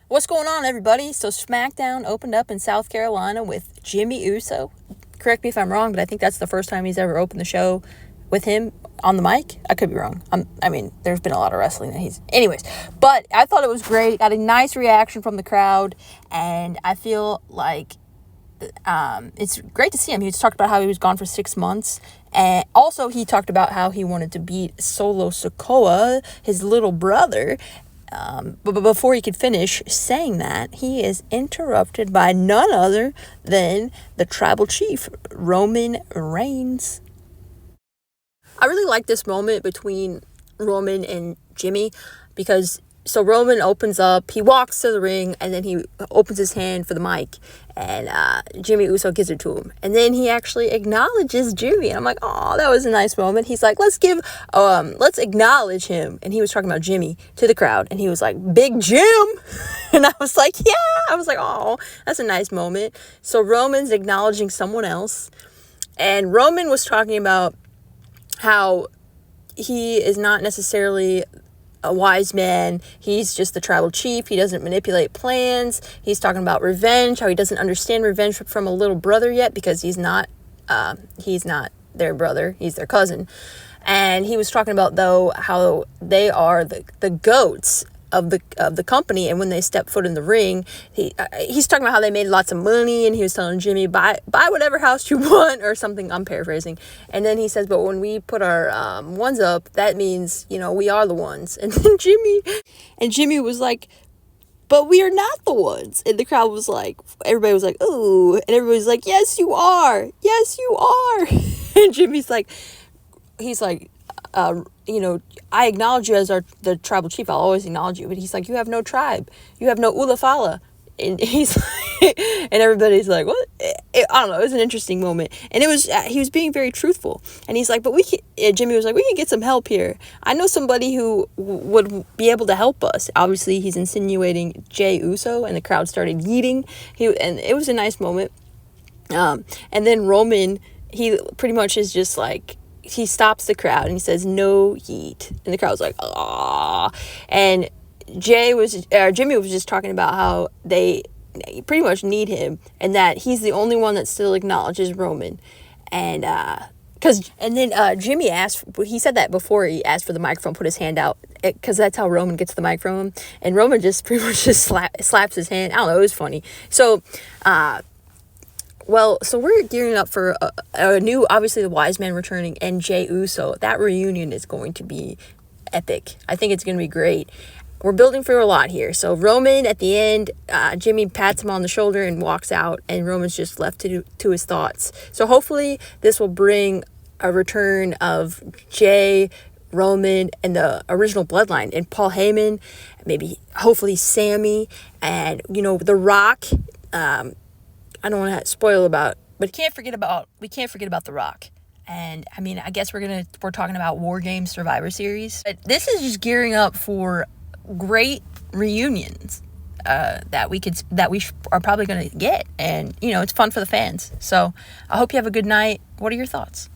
What's going on, everybody? So Smackdown opened up in South Carolina with Jimmy Uso. Correct me if I'm wrong, but I think that's the first time he's ever opened the show with him on the mic. I could be wrong. There's been a lot of wrestling that he's... Anyways, but I thought it was great. Got a nice reaction from the crowd, and I feel like it's great to see him. He talked about how he was gone for 6 months, and also he talked about how he wanted to beat Solo Sikoa, his little brother. But before he could finish saying that, he is interrupted by none other than the tribal chief, Roman Reigns. I really like this moment between Roman and Jimmy because Roman opens up, he walks to the ring, and then he opens his hand for the mic, and Jimmy Uso gives it to him. And then he actually acknowledges Jimmy, and I'm like, oh, that was a nice moment. He's like, let's acknowledge him. And he was talking about Jimmy to the crowd, and he was like, Big Jim! And I was like, yeah! I was like, oh, that's a nice moment. So Roman's acknowledging someone else, and Roman was talking about how he is not necessarily a wise man. He's just the tribal chief. He doesn't manipulate plans. He's talking about revenge, how he doesn't understand revenge from a little brother yet because he's not their brother. He's their cousin. And he was talking about, though, how they are the goats of the company, and when they step foot in the ring, he's talking about how they made lots of money, and he was telling Jimmy, buy whatever house you want or something. I'm paraphrasing. And then he says, but when we put our ones up, that means, we are the ones. And then Jimmy was like, but we are not the ones. And the crowd was like, everybody was like, ooh, and everybody was like, yes you are, and Jimmy's like, he's like, I acknowledge you as the tribal chief. I'll always acknowledge you. But he's like, you have no tribe. You have no Ulafala. And he's like, and everybody's like, what? I don't know. It was an interesting moment. And it was, he was being very truthful. And he's like, but Jimmy was like, we can get some help here. I know somebody who would be able to help us. Obviously, he's insinuating Jey Uso, and the crowd started yeeting. And it was a nice moment. And then Roman, he pretty much is just like, he stops the crowd and he says, no Yeet. And the crowd's like, ah. And Jimmy was just talking about how they pretty much need him, and that he's the only one that still acknowledges Roman. And then Jimmy he said that before he asked for the microphone, put his hand out, because that's how Roman gets the mic from him. And Roman just pretty much just slaps his hand. I don't know, it was funny. So we're gearing up for a new, obviously, the Wise Man returning, and Jey Uso. That reunion is going to be epic. I think it's going to be great. We're building for a lot here. So Roman, at the end, Jimmy pats him on the shoulder and walks out, and Roman's just left to his thoughts. So hopefully this will bring a return of Jey, Roman, and the original bloodline, and Paul Heyman, maybe, hopefully Sammy, and, The Rock. I don't want to spoil but we can't forget about The Rock. And I guess we're talking about War Games Survivor Series. But this is just gearing up for great reunions that we are probably going to get, and it's fun for the fans. So I hope you have a good night. What are your thoughts?